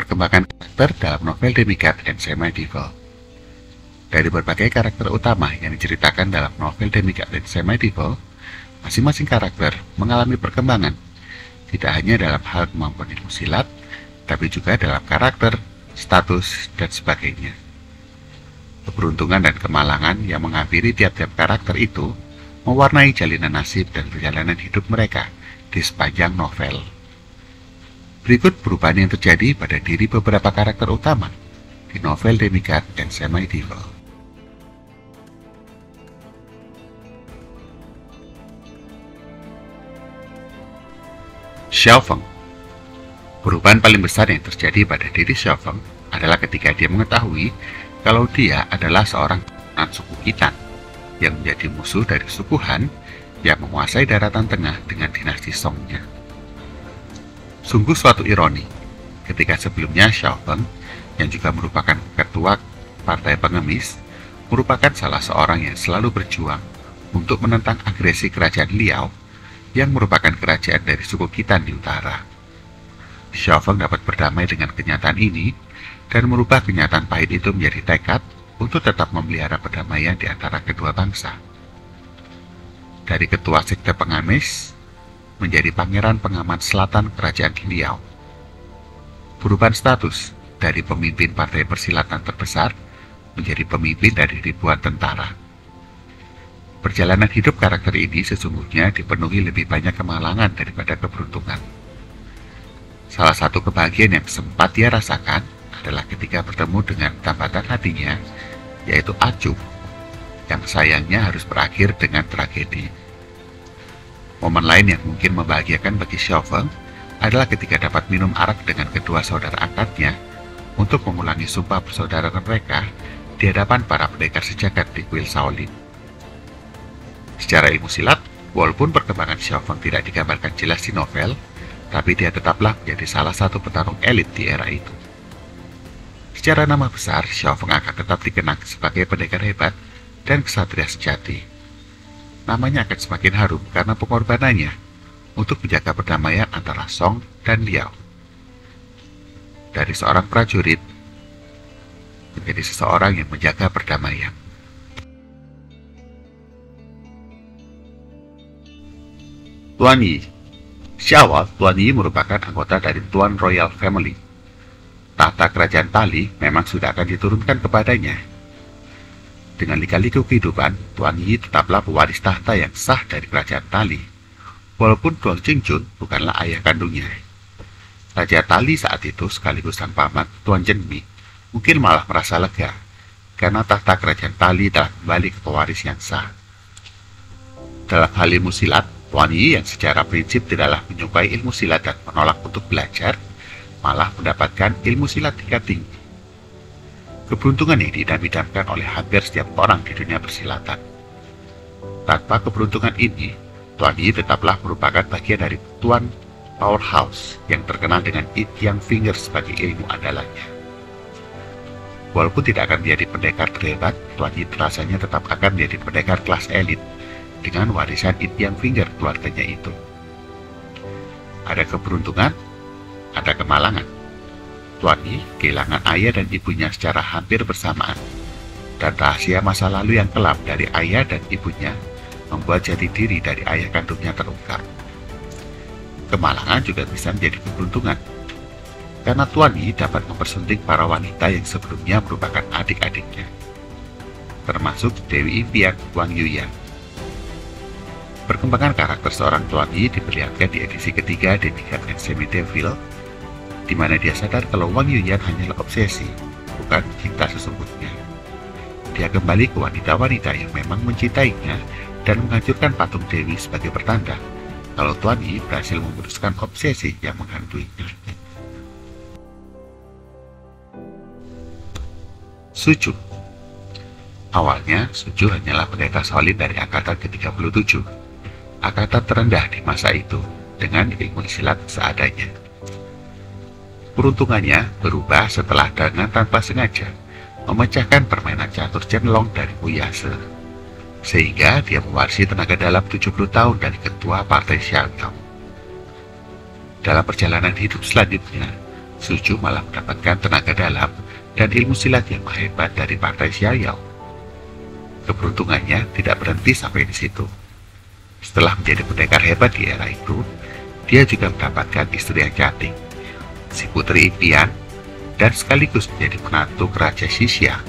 perkembangan karakter dalam novel Demigod and Semi-Devil. Dari berbagai karakter utama yang diceritakan dalam novel Demigod and Semi-Devil, masing-masing karakter mengalami perkembangan, tidak hanya dalam hal kemampuan ilmu silat, tapi juga dalam karakter, status, dan sebagainya. Keberuntungan dan kemalangan yang menghampiri tiap-tiap karakter itu mewarnai jalinan nasib dan perjalanan hidup mereka di sepanjang novel. Berikut perubahan yang terjadi pada diri beberapa karakter utama di novel Demigod and Semi-Devil. Xiaofeng. Perubahan paling besar yang terjadi pada diri Xiaofeng adalah ketika dia mengetahui kalau dia adalah seorang keturunan suku Khitan yang menjadi musuh dari suku Han yang menguasai daratan tengah dengan dinasti Song-nya. Sungguh suatu ironi, ketika sebelumnya Xiaofeng, yang juga merupakan ketua partai pengemis, merupakan salah seorang yang selalu berjuang untuk menentang agresi kerajaan Liao, yang merupakan kerajaan dari suku Khitan di utara. Xiaofeng dapat berdamai dengan kenyataan ini, dan merubah kenyataan pahit itu menjadi tekad untuk tetap memelihara perdamaian di antara kedua bangsa. Dari ketua sekte pengemis, menjadi pangeran pengaman selatan kerajaan Liao. Perubahan status dari pemimpin partai persilatan terbesar menjadi pemimpin dari ribuan tentara. Perjalanan hidup karakter ini sesungguhnya dipenuhi lebih banyak kemalangan daripada keberuntungan. Salah satu kebahagiaan yang sempat dia rasakan adalah ketika bertemu dengan tambatan hatinya, yaitu Acuk, yang sayangnya harus berakhir dengan tragedi. Momen lain yang mungkin membahagiakan bagi Xiaofeng adalah ketika dapat minum arak dengan kedua saudara angkatnya untuk mengulangi sumpah persaudaraan mereka di hadapan para pendekar sejagat di kuil Shaolin. Secara ilmu silat, walaupun perkembangan Xiaofeng tidak digambarkan jelas di novel, tapi dia tetaplah menjadi salah satu petarung elit di era itu. Secara nama besar, Xiaofeng akan tetap dikenang sebagai pendekar hebat dan ksatria sejati. Namanya akan semakin harum karena pengorbanannya untuk menjaga perdamaian antara Song dan Liao. Dari seorang prajurit menjadi seseorang yang menjaga perdamaian. Tuan Yi. Seawal, Tuan Yi merupakan anggota dari Tuan Royal Family. Tahta kerajaan Tali memang sudah akan diturunkan kepadanya. Dengan lika-liku kehidupan, Tuan Yi tetaplah pewaris tahta yang sah dari kerajaan Tali, walaupun Tuan Qingchun bukanlah ayah kandungnya. Raja Tali saat itu sekaligus sang paman, Tuan Zhenmi, mungkin malah merasa lega, karena tahta kerajaan Tali telah kembali ke pewaris yang sah. Dalam hal ilmu silat, Tuan Yi yang secara prinsip tidaklah menyukai ilmu silat dan menolak untuk belajar, malah mendapatkan ilmu silat tingkat tinggi. Keberuntungan yang diidam-idamkan oleh hampir setiap orang di dunia persilatan. Tanpa keberuntungan ini, Tuan Yi tetaplah merupakan bagian dari Tuan Powerhouse yang terkenal dengan It Yang Finger sebagai ilmu andalannya. Walaupun tidak akan menjadi pendekar terhebat, Tuan Yi rasanya tetap akan menjadi pendekar kelas elit dengan warisan It Yang Finger keluarganya itu. Ada keberuntungan, ada kemalangan. Tuan Yi kehilangan ayah dan ibunya secara hampir bersamaan, dan rahasia masa lalu yang kelam dari ayah dan ibunya membuat jati diri dari ayah kandungnya terungkap. Kemalangan juga bisa menjadi keberuntungan, karena Tuan Yi dapat mempersunting para wanita yang sebelumnya merupakan adik-adiknya, termasuk Dewi Impian Wang Yuyan. Perkembangan karakter seorang Tuan Yi diperlihatkan di edisi ketiga Demigod and Semi-Devil, di mana dia sadar kalau Wang Yuyan hanyalah obsesi, bukan cinta sesungguhnya. Dia kembali ke wanita-wanita yang memang mencintainya dan menghancurkan patung Dewi sebagai pertanda kalau Tuan Yi berhasil memutuskan obsesi yang menghantuinya. Suju. Awalnya, Suju hanyalah pendekar Shaolin dari angkatan ke-37, angkatan terendah di masa itu, dengan ilmu silat seadanya. Peruntungannya berubah setelah dengan tanpa sengaja memecahkan permainan catur Chen-Long dari Muyase, sehingga dia mewarisi tenaga dalam 70 tahun dari ketua partai Xiaoyong. Dalam perjalanan hidup selanjutnya, Suju malah mendapatkan tenaga dalam dan ilmu silat yang hebat dari partai Xiaoyao. Keberuntungannya tidak berhenti sampai di situ. Setelah menjadi pendekar hebat di era itu, dia juga mendapatkan istri yang cantik, si putri impian, dan sekaligus menjadi menantu Raja Xixia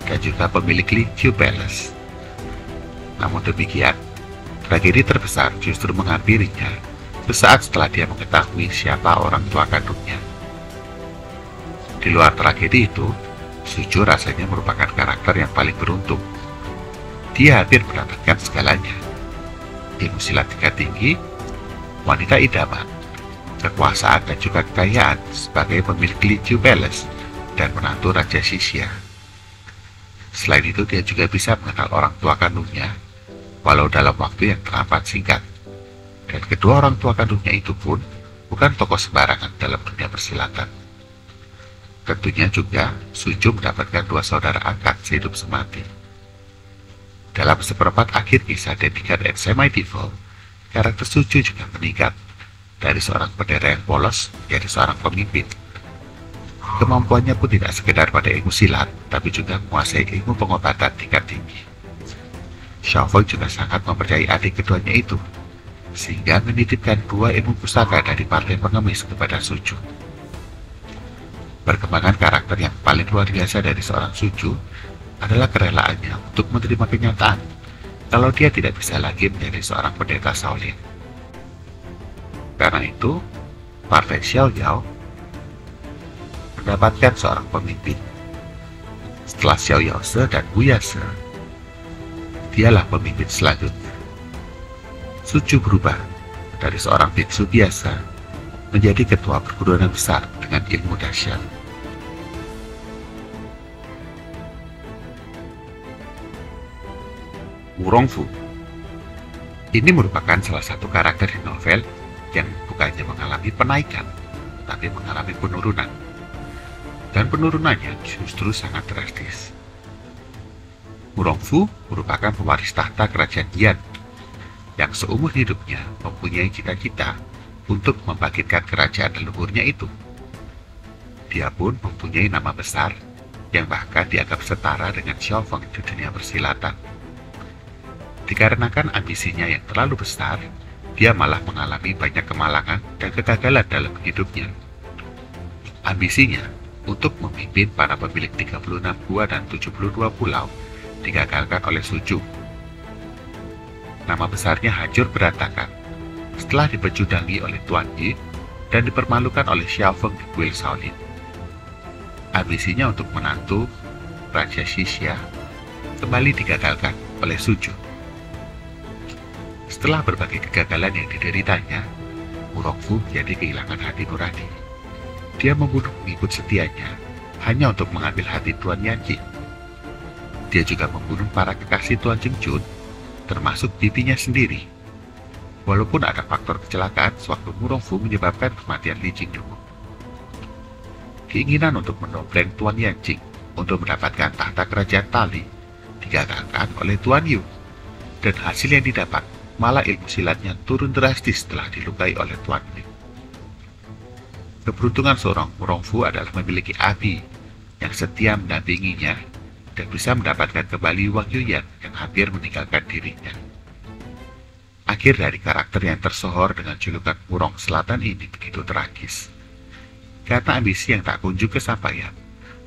dan juga pemilik Lingqiu Palace. Namun demikian, tragedi terbesar justru menghampirinya sesaat setelah dia mengetahui siapa orang tua kandungnya. Di luar tragedi itu, Suju rasanya merupakan karakter yang paling beruntung. Dia hampir mendapatkan segalanya: ilmu silat tingkat tinggi, wanita idaman, kekuasaan dan juga kekayaan sebagai pemilik Lingqiu Palace dan menantu Raja Xixia. Selain itu, dia juga bisa mengenal orang tua kandungnya, walau dalam waktu yang teramat singkat. Dan kedua orang tua kandungnya itu pun bukan tokoh sembarangan dalam dunia persilatan. Tentunya juga Suju mendapatkan dua saudara angkat sehidup semati. Dalam seperempat akhir kisah Demigod and Semi-Devil, karakter Suju juga meningkat dari seorang pendeta yang polos menjadi seorang pemimpin. Kemampuannya pun tidak sekedar pada ilmu silat, tapi juga menguasai ilmu pengobatan tingkat tinggi. Xiaofeng juga sangat mempercayai adik keduanya itu, sehingga menitipkan dua ilmu pusaka dari partai pengemis kepada Suju. Perkembangan karakter yang paling luar biasa dari seorang Suju adalah kerelaannya untuk menerima kenyataan kalau dia tidak bisa lagi menjadi seorang pendeta Shaolin. Karena itu, partai Xiaoyao mendapatkan seorang pemimpin. Setelah Xiaoyao Se dan Buya Se, dialah pemimpin selanjutnya. Suju berubah dari seorang biksu biasa menjadi ketua perguruan besar dengan ilmu dahsyat. Wurongfu. Ini merupakan salah satu karakter di novel yang bukannya mengalami penaikan, tapi mengalami penurunan. Dan penurunannya justru sangat drastis. Wurongfu merupakan pewaris tahta kerajaan Yan yang seumur hidupnya mempunyai cita-cita untuk membangkitkan kerajaan leluhurnya itu. Dia pun mempunyai nama besar yang bahkan dianggap setara dengan Xiaofeng di dunia persilatan. Dikarenakan ambisinya yang terlalu besar, dia malah mengalami banyak kemalangan dan kegagalan dalam hidupnya. Ambisinya untuk memimpin para pemilik 36 gua dan 72 pulau digagalkan oleh Suju. Nama besarnya hancur berantakan setelah dipecudangi oleh Tuan Yi dan dipermalukan oleh Xiaofeng di kuil Shaolin. Ambisinya untuk menantu Raja Xixia kembali digagalkan oleh Suju. Setelah berbagai kegagalan yang dideritanya, Wurongfu jadi kehilangan hati nurani. Dia membunuh pengikut setianya hanya untuk mengambil hati Tuan Yanjing. Dia juga membunuh para kekasih Tuan Chengjun, termasuk bibinya sendiri. Walaupun ada faktor kecelakaan sewaktu Wurongfu menyebabkan kematian Li Jingdong. Keinginan untuk mendompleng Tuan Yanjing untuk mendapatkan tahta kerajaan Tali digagalkan oleh Tuan Yu, dan hasil yang didapat malah ilmu silatnya turun drastis setelah dilukai oleh Tuan Yu. Keberuntungan seorang Wurongfu adalah memiliki abi yang setia mendampinginya dan bisa mendapatkan kembali Wang Yuyan yang hampir meninggalkan dirinya. Akhir dari karakter yang tersohor dengan julukan Wurong Selatan ini begitu tragis. Karena ambisi yang tak kunjung kesampaian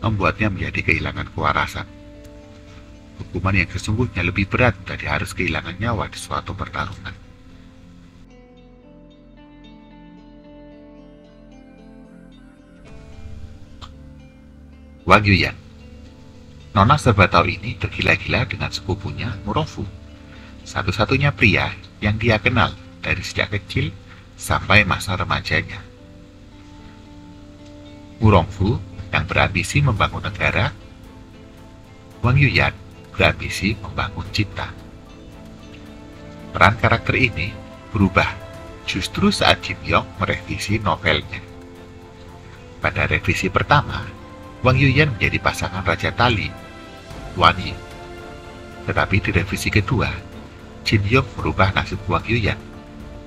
membuatnya menjadi kehilangan kewarasan. Hukuman yang sesungguhnya lebih berat dari harus kehilangan nyawa di suatu pertarungan. Wang Yuyan. Nona serba tahu ini tergila-gila dengan sepupunya Wurongfu, satu-satunya pria yang dia kenal dari sejak kecil sampai masa remajanya. Wurongfu yang berambisi membangun negara, Wang Yuyan berambisi membangun cinta. Peran karakter ini berubah justru saat Jin Yong merevisi novelnya. Pada revisi pertama, Wang Yuyan menjadi pasangan Raja Tali, Tuan Yi. Tetapi di revisi kedua, Jin Yong merubah nasib Wang Yuyan,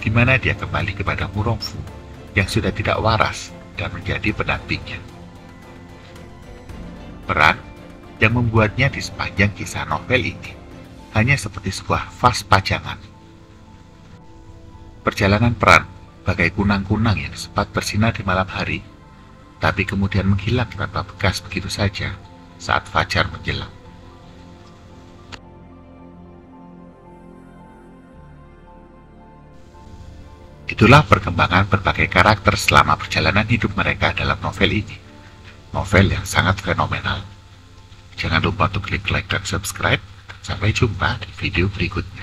di mana dia kembali kepada Wurongfu yang sudah tidak waras dan menjadi pendampingnya. Peran yang membuatnya di sepanjang kisah novel ini hanya seperti sebuah vas pajangan. Perjalanan peran bagai kunang-kunang yang sempat bersinar di malam hari, tapi kemudian menghilang tanpa bekas begitu saja saat fajar menjelang. Itulah perkembangan berbagai karakter selama perjalanan hidup mereka dalam novel ini. Novel yang sangat fenomenal. Jangan lupa untuk klik like dan subscribe. Sampai jumpa di video berikutnya.